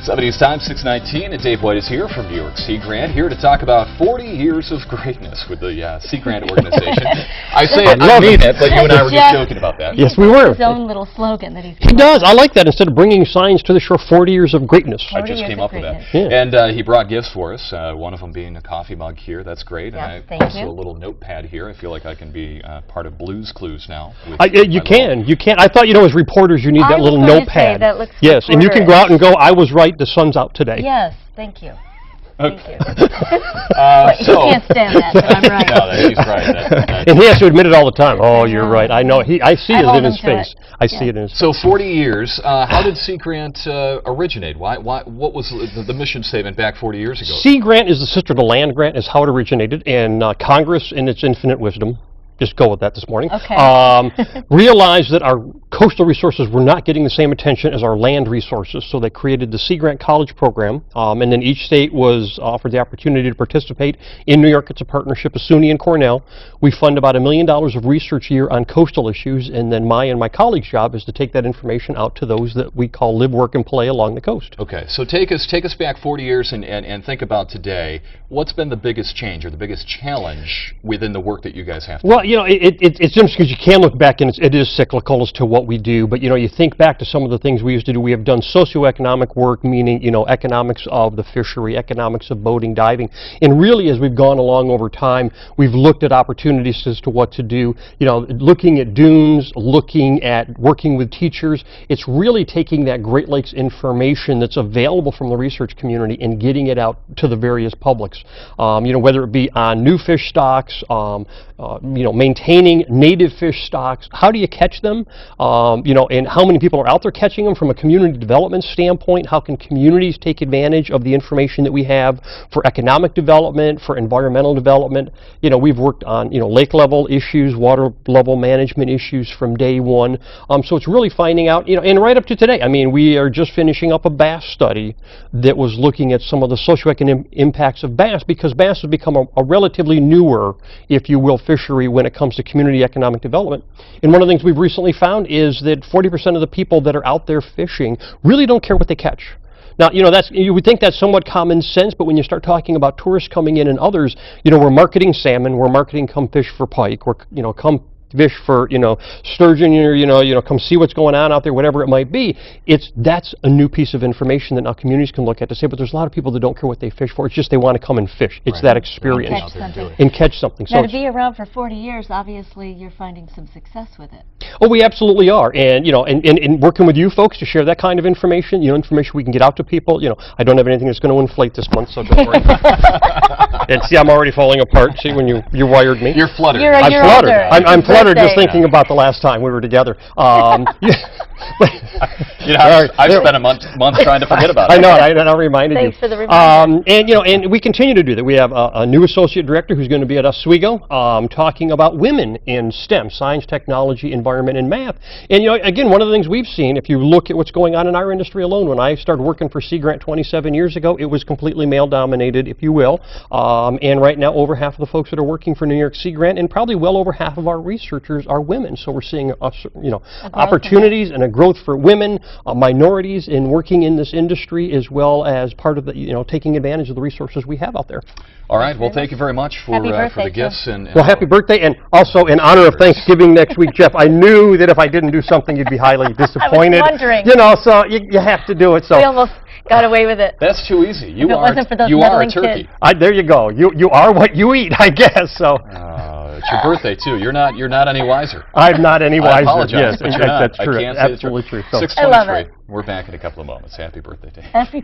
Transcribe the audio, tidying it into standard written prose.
70s time, 6:19, and Dave White is here from New York Sea Grant, here to talk about 40 years of greatness with the Sea Grant organization. I say it, I mean it, but you and I were just joking about that. Yes, we were. His own little slogan that he's. He does. I like that. Instead of bringing signs to the shore, 40 years of greatness. I just came up with that. Yeah. And he brought gifts for us, one of them being a coffee mug here. That's great. Yes, and I also a little notepad here. I feel like I can be part of Blue's Clues now. You can. I thought, as reporters, you need that little notepad. That looks yes, and you can go out and go, I was right, the sun's out today. Yes, thank you. Okay. Thank you. He can't stand that, but I'm right. No, he's right. And he has to admit it all the time. Oh, you're right. I know. I see it in his face. I see it in his face. So 40 years. How did Sea Grant originate? What was the mission statement back 40 years ago? Sea Grant is the sister to Land Grant, is how it originated, and Congress, in its infinite wisdom, just go with that this morning, realized that our coastal resources were not getting the same attention as our land resources, so they created the Sea Grant College program, and then each state was offered the opportunity to participate. In New York, it's a partnership with SUNY and Cornell. We fund about $1 million of research a year on coastal issues, and then my and my colleagues' job is to take that information out to those that we call live, work, and play along the coast. Okay, so take us back 40 years and think about today. What's been the biggest change or the biggest challenge within the work that you guys have to do? Well, it's interesting because you can look back and it is cyclical as to what we do, but you think back to some of the things we used to do. We have done socioeconomic work, meaning economics of the fishery, economics of boating, diving, and really as we've gone along over time, we've looked at opportunities as to what to do. Looking at dunes, looking at working with teachers. It's really taking that Great Lakes information that's available from the research community and getting it out to the various publics. Whether it be on new fish stocks, maintaining native fish stocks, how do you catch them, and how many people are out there catching them from a community development standpoint, how can communities take advantage of the information that we have for economic development, for environmental development. We've worked on, lake level issues, water level management issues from day one, so it's really finding out, and right up to today, we are just finishing up a bass study that was looking at some of the socioeconomic impacts of bass, because bass has become a relatively newer, if you will, fishery when it comes to community economic development. And one of the things we've recently found is that 40% of the people that are out there fishing really don't care what they catch. Now, you would think that's somewhat common sense, but when you start talking about tourists coming in and others, we're marketing salmon, we're marketing come fish for pike, we're, come fish for, sturgeon, or, come see what's going on out there, whatever it might be. That's a new piece of information that now communities can look at to say, but there's a lot of people that don't care what they fish for. It's just they want to come and fish. It's that experience. And catch something. Now, to be around for 40 years, obviously, you're finding some success with it. Oh, we absolutely are. And, and working with you folks to share that kind of information, information we can get out to people. I don't have anything that's going to inflate this month, so don't worry. And see, I'm already falling apart. See, when you wired me. You're fluttered. I'm fluttered. I'm fluttered just thinking about the last time we were together. I've spent a month trying to forget about it. I know, I reminded you. Thanks for the reminder. And we continue to do that. We have a new associate director who's going to be at Oswego talking about women in STEM, science, technology, environment, and math. And again, one of the things we've seen, if you look at what's going on in our industry alone, when I started working for Sea Grant 27 years ago, it was completely male-dominated, if you will. And right now, over half of the folks that are working for New York Sea Grant, and probably well over half of our researchers are women. So we're seeing opportunities and a growth for women, minorities in working in this industry, as well as part of the taking advantage of the resources we have out there. All right. Well, thank you very much for the gifts. And well, happy birthday, and also in honor of Thanksgiving next week, Jeff. I knew that if I didn't do something, you'd be highly disappointed. I was wondering. So you have to do it. So we almost got away with it. That's too easy. You are a turkey. There you go. You are what you eat, I guess. So. It's your birthday too. You're not any wiser. I'm not any wiser. I apologize, Yes, but you're not. That's true. I can't Absolutely true. So. 6:23. We're back in a couple of moments. Happy birthday, Dave. Happy